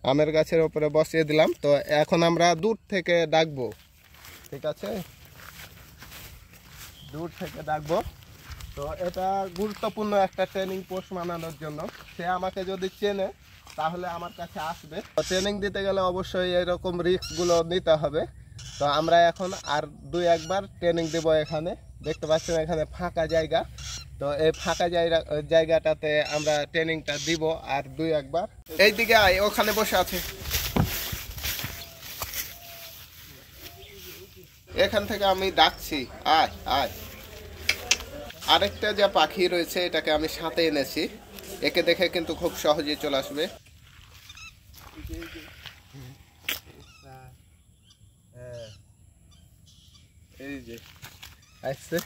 আমের গাছের উপরে বসিয়ে দিলাম। তো এখন আমরা দূর থেকে ডাকবো, ঠিক আছে, দূর থেকে ডাকবো। তো এটা গুরুত্বপূর্ণ একটা ট্রেনিং পোস্ট মানানোর জন্য। সে আমাকে যদি চেনে তাহলে আমার কাছে আসবে। ট্রেনিং দিতে গেলে অবশ্যই এরকম রিস্কগুলো নিতে হবে। তো আমরা এখন আর 2-1 বার ট্রেনিং দেব। এখানে দেখতে পাচ্ছেন এখানে ফাঁকা জায়গা, তো এই ফাঁকা জায়গাটাতে আমরা ট্রেনিংটা দিব আর 2-1 বার। এইদিকে আয়, ওখানে বসে আছে, এখান থেকে আমি ডাকছি, আয় আয়। আরেকটা যে পাখি রয়েছে এটাকে আমি সাথে এনেছি, একে দেখে কিন্তু খুব সহজেই চলে আসবে। এই যে আসছে।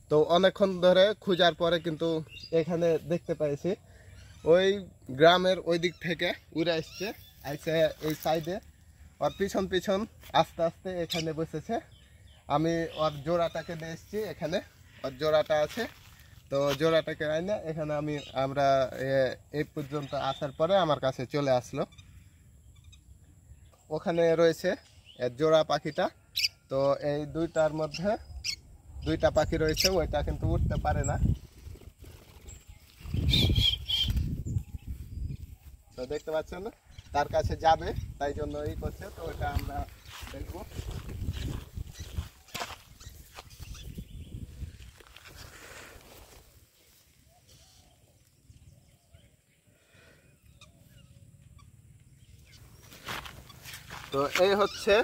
তো অনেকক্ষণ ধরে খোঁজার পরে কিন্তু এখানে দেখতে পেয়েছি, ওই গ্রামের ওই দিক থেকে উড়ে আসছে, এই সাইডে ওর পিছন পিছন আস্তে আস্তে এখানে বসেছে। আমি ওর জোড়াটাকে নিয়ে এসেছি, এখানে ওর জোড়াটা আছে। তো জোড়াটাকে আইনা এখানে আমরা এই পর্যন্ত আসার পরে আমার কাছে চলে আসলো। ওখানে রয়েছে জোড়া পাখিটা। তো এই দুইটার মধ্যে 2টা পাখি রয়েছে, ওইটা কিন্তু উঠতে পারে না। তো দেখতে পাচ্ছেন না, তার কাছে যাবে, তাই জন্য এই করছে। তো ওটা আমরা দেখবো। তো এই হচ্ছে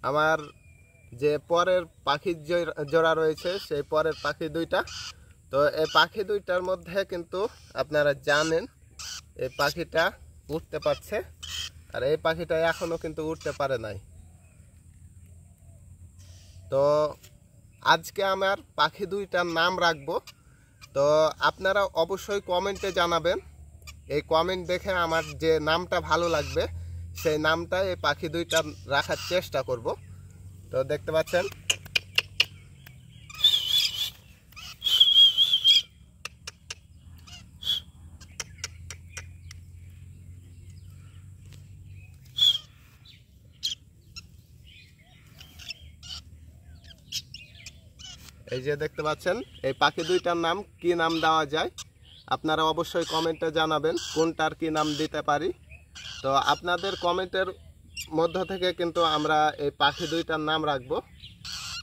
আমার যে পরের পাখির জোড়া রয়েছে, সেই পরের পাখি 2টা। তো এই পাখি 2টার মধ্যে কিন্তু আপনারা জানেন এই পাখিটা উঠতে পারছে, আর এই পাখিটা এখনো কিন্তু উঠতে পারে নাই। তো আজকে আমার পাখি 2টার নাম রাখবো। তো আপনারা অবশ্যই কমেন্টে জানাবেন। এই কমেন্ট দেখে আমার যে নামটা ভালো লাগবে সেই নামটা এই পাখি 2টা রাখার চেষ্টা করব। তো দেখতে পাচ্ছেন এই যে দেখতে পাচ্ছেন এই পাখি 2টার নাম কি নাম দেওয়া যায় আপনারা অবশ্যই কমেন্টে জানাবেন কোনটার কি নাম দিতে পারি। তো আপনাদের কমেন্টের মধ্য থেকে কিন্তু আমরা এই পাখি 2টার নাম রাখবো।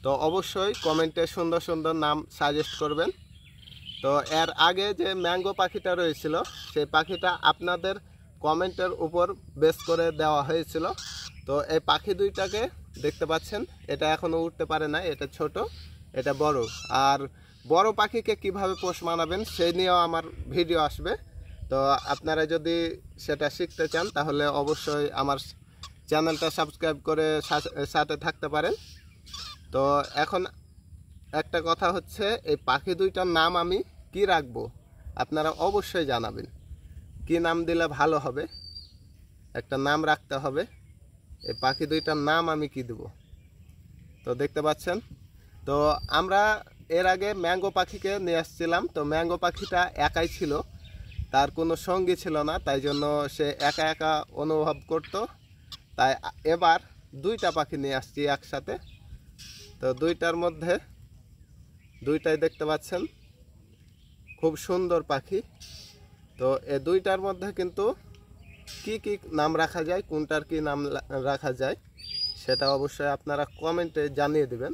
তো অবশ্যই কমেন্টে সুন্দর সুন্দর নাম সাজেস্ট করবেন। তো এর আগে যে ম্যাঙ্গো পাখিটা রয়েছিল সেই পাখিটা আপনাদের কমেন্টের উপর বেস করে দেওয়া হয়েছিল। তো এই পাখি 2টাকে দেখতে পাচ্ছেন, এটা এখনও উঠতে পারে না, এটা ছোট, এটা বড়। আর বড় পাখিকে কিভাবে পোষ মানাবেন সেই নিয়েও আমার ভিডিও আসবে। তো আপনারা যদি সেটা শিখতে চান তাহলে অবশ্যই আমার চ্যানেলটা সাবস্ক্রাইব করে সাথে থাকতে পারেন। তো এখন একটা কথা হচ্ছে, এই পাখি 2টার নাম আমি কি রাখবো আপনারা অবশ্যই জানাবেন। কি নাম দিলে ভালো হবে, একটা নাম রাখতে হবে। এই পাখি 2টার নাম আমি কি দেব। তো দেখতে পাচ্ছেন, তো আমরা এর আগে ম্যাঙ্গো পাখিকে নিয়ে আসছিলাম। তো ম্যাঙ্গো পাখিটা একাই ছিল, তার কোনো সঙ্গী ছিল না, তাই জন্য সে একা একা অনুভব করত। তাই এবার 2টা পাখি নিয়ে আসছি একসাথে। তো 2টার মধ্যে 2টাই দেখতে পাচ্ছেন খুব সুন্দর পাখি। তো এই 2টার মধ্যে কিন্তু কি কি নাম রাখা যায়, কোনটার কি নাম রাখা যায় সেটা অবশ্যই আপনারা কমেন্টে জানিয়ে দিবেন।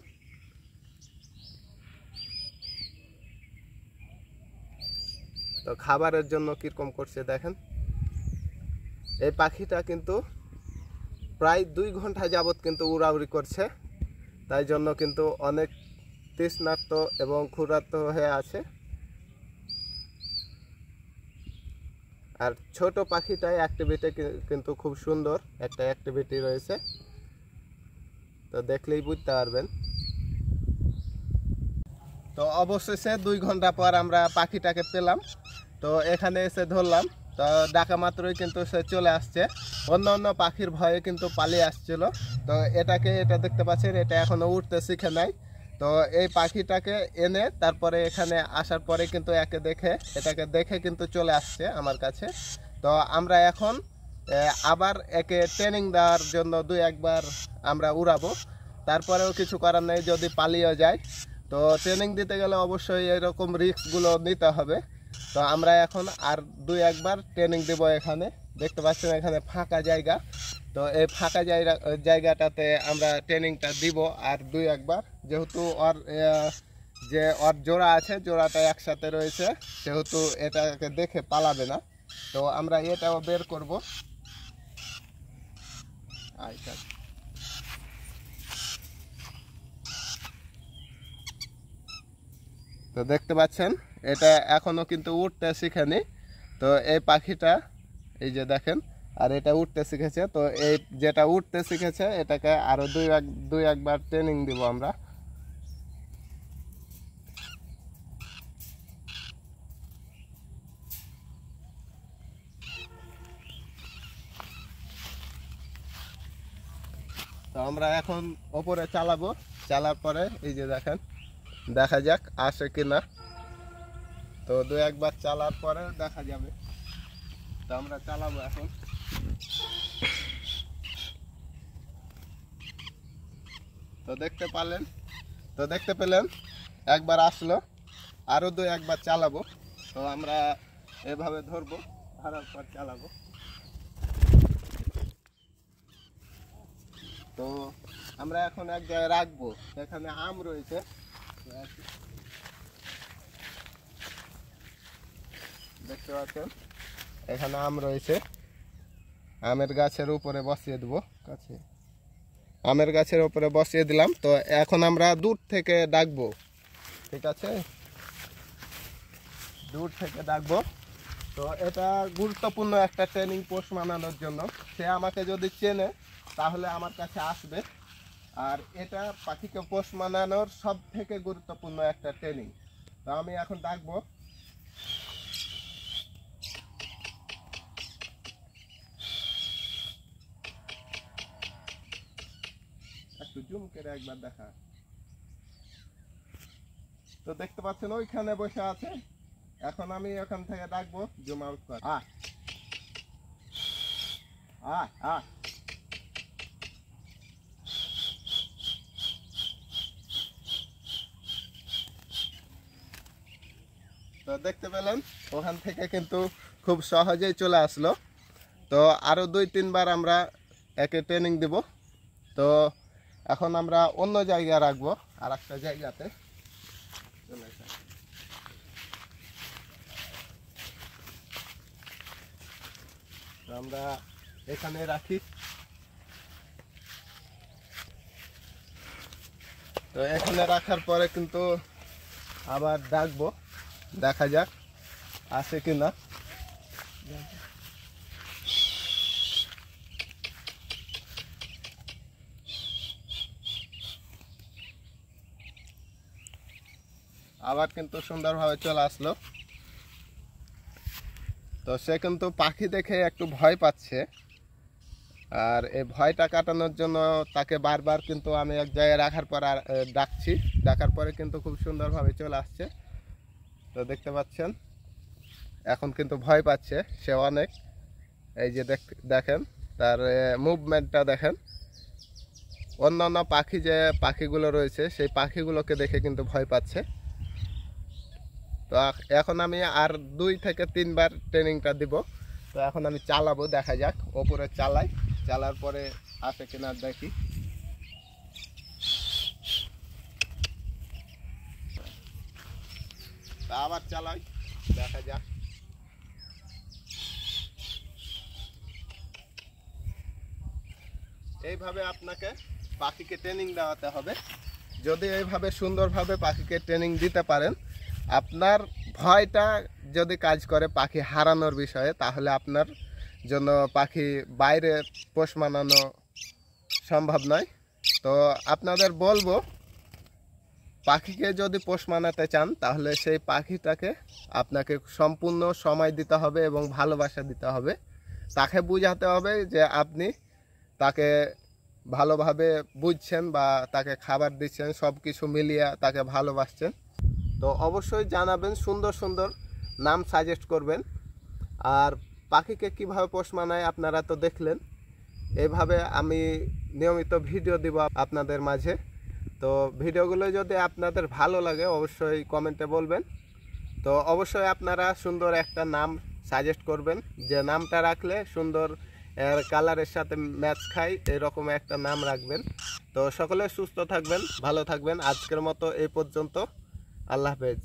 তো খাবারের জন্য কীরকম করছে দেখেন। এই পাখিটা কিন্তু প্রায় 2 ঘন্টা যাবৎ কিন্তু উড়াউড়ি করছে, তাই জন্য কিন্তু অনেক তৃষ্ণার্ত এবং ক্ষুধার্ত হয়ে আছে। আর ছোট পাখিটায় অ্যাক্টিভিটি কিন্তু খুব সুন্দর একটা অ্যাক্টিভিটি রয়েছে, তো দেখলেই বুঝতে পারবেন। তো অবশেষে 2 ঘন্টা পর আমরা পাখিটাকে পেলাম। তো এখানে এসে ধরলাম, তো ডাকা মাত্রই কিন্তু সে চলে আসছে। অন্য অন্য পাখির ভয়ে কিন্তু পালিয়ে আসছিল। তো এটা দেখতে পাচ্ছেন, এটা এখনো উঠতে শিখে নাই। তো এই পাখিটাকে এনে তারপরে এখানে আসার পরে কিন্তু এটাকে দেখে কিন্তু চলে আসছে আমার কাছে। তো আমরা এখন আবার একে ট্রেনিং দেওয়ার জন্য 2-1 বার আমরা উড়াবো, তারপরেও কিছু করার নেই যদি পালিয়ে যায়। তো ট্রেনিং দিতে গেলে অবশ্যই এরকম রিস্কগুলো নিতে হবে। তো আমরা এখন আর 2-1 বার ট্রেনিং দেব। এখানে দেখতে পাচ্ছেন এখানে ফাঁকা জায়গা, তো এই ফাঁকা জায়গাটাতে আমরা ট্রেনিংটা দিব আর 2-1 বার, যেহেতু ওর জোড়া আছে, জোড়াটা একসাথে রয়েছে, সেহেতু এটাকে দেখে পালাবে না। তো আমরা এটাও বের করব। আচ্ছা, তো দেখতে পাচ্ছেন এটা এখনো কিন্তু উঠতে শিখেনি। তো এই পাখিটা এই যে দেখেন, আর এটা উঠতে শিখেছে। তো এই যেটা উঠতে শিখেছে এটাকে আরো 2-1 বার ট্রেনিং দিব আমরা। তো আমরা এখন ওপরে চালাবো, চালার পরে এই যে দেখেন, দেখা যাক আসে কিনা। তো 2-1 বার চালার পরে দেখা যাবে। তো আমরা চালাবো এখন। তো দেখতে পেলেন একবার আসলো, আরো 2-1 বার চালাবো। তো আমরা এভাবে ধরবো, ধরার পর চালাবো। তো আমরা এখন এক জায়গায় রাখবো, এখানে আম রয়েছে, দেখতে পাচ্ছেন এখানে আম রয়েছে। আমের গাছের উপরে বসিয়ে দেবো, আমের গাছের উপরে বসিয়ে দিলাম। তো এখন আমরা দূর থেকে ডাকবো, ঠিক আছে, দূর থেকে ডাকবো। তো এটা গুরুত্বপূর্ণ একটা ট্রেনিং পোস্ট বানানোর জন্য। সে আমাকে যদি চেনে তাহলে আমার কাছে আসবে। আর এটা পাখিকে পোষ মানানোর সব থেকে গুরুত্বপূর্ণ একটা ট্রেনিং। তো আমি এখন ডাকবো। একটু জুম করে একবার দেখা। তো দেখতে পাচ্ছেন ওইখানে বসে আছে। এখন আমি এখান থেকে ডাকবো, জুম আউট কর। তো দেখতে পেলেন ওখান থেকে কিন্তু খুব সহজেই চলে আসলো। তো আরো 2-3 বার আমরা একে ট্রেনিং দিব। তো এখন আমরা অন্য জায়গায় রাখবো, আর একটা জায়গাতে। আমরা এখানে রাখি। তো এখানে রাখার পরে কিন্তু আবার ডাকবো, দেখা যাক আসে কিনা। আবার কিন্তু সুন্দরভাবে চলে আসলো। তো সে কিন্তু পাখি দেখে একটু ভয় পাচ্ছে, আর এই ভয়টা কাটানোর জন্য তাকে বারবার কিন্তু আমি এক জায়গায় রাখার পর ডাকছি, ডাকার পরে কিন্তু খুব সুন্দরভাবে চলে আসছে। তো দেখতে পাচ্ছেন এখন কিন্তু ভয় পাচ্ছে সে অনেক। এই যে দেখেন তার মুভমেন্টটা দেখেন। অন্যান্য পাখি যে পাখিগুলো রয়েছে সেই পাখিগুলোকে দেখে কিন্তু ভয় পাচ্ছে। তো এখন আমি আর 2-3 বার ট্রেনিংটা দিব। তো এখন আমি চালাবো, দেখা যাক ওপরে চালাই, চালার পরে আসে কিনা দেখি। তা আবার চালাই, দেখা যাক। এইভাবে আপনাকে পাখিকে ট্রেনিং দেওয়াতে হবে। যদি এইভাবে সুন্দরভাবে পাখিকে ট্রেনিং দিতে পারেন, আপনার ভয়টা যদি কাজ করে পাখি হারানোর বিষয়ে, তাহলে আপনার জন্য পাখি বাইরে পোষ মানানো সম্ভব নয়। তো আপনাদের বলবো, পাখিকে যদি পোষ মানাতে চান তাহলে সেই পাখিটাকে আপনাকে সম্পূর্ণ সময় দিতে হবে এবং ভালোবাসা দিতে হবে। তাকে বোঝাতে হবে যে আপনি তাকে ভালোভাবে বুঝছেন বা তাকে খাবার দিচ্ছেন, সব কিছু মিলিয়ে তাকে ভালোবাসছেন। তো অবশ্যই জানাবেন, সুন্দর সুন্দর নাম সাজেস্ট করবেন। আর পাখিকে কিভাবে পোষ মানায় আপনারা তো দেখলেন। এইভাবে আমি নিয়মিত ভিডিও দিব আপনাদের মাঝে। তো ভিডিওগুলো যদি আপনাদের ভালো লাগে অবশ্যই কমেন্টে বলবেন। তো অবশ্যই আপনারা সুন্দর একটা নাম সাজেস্ট করবেন, যে নামটা রাখলে সুন্দর এর কালারের সাথে ম্যাচ খায় এরকম একটা নাম রাখবেন। তো সকলে সুস্থ থাকবেন, ভালো থাকবেন। আজকের মতো এই পর্যন্ত। আল্লাহ হাফেজ।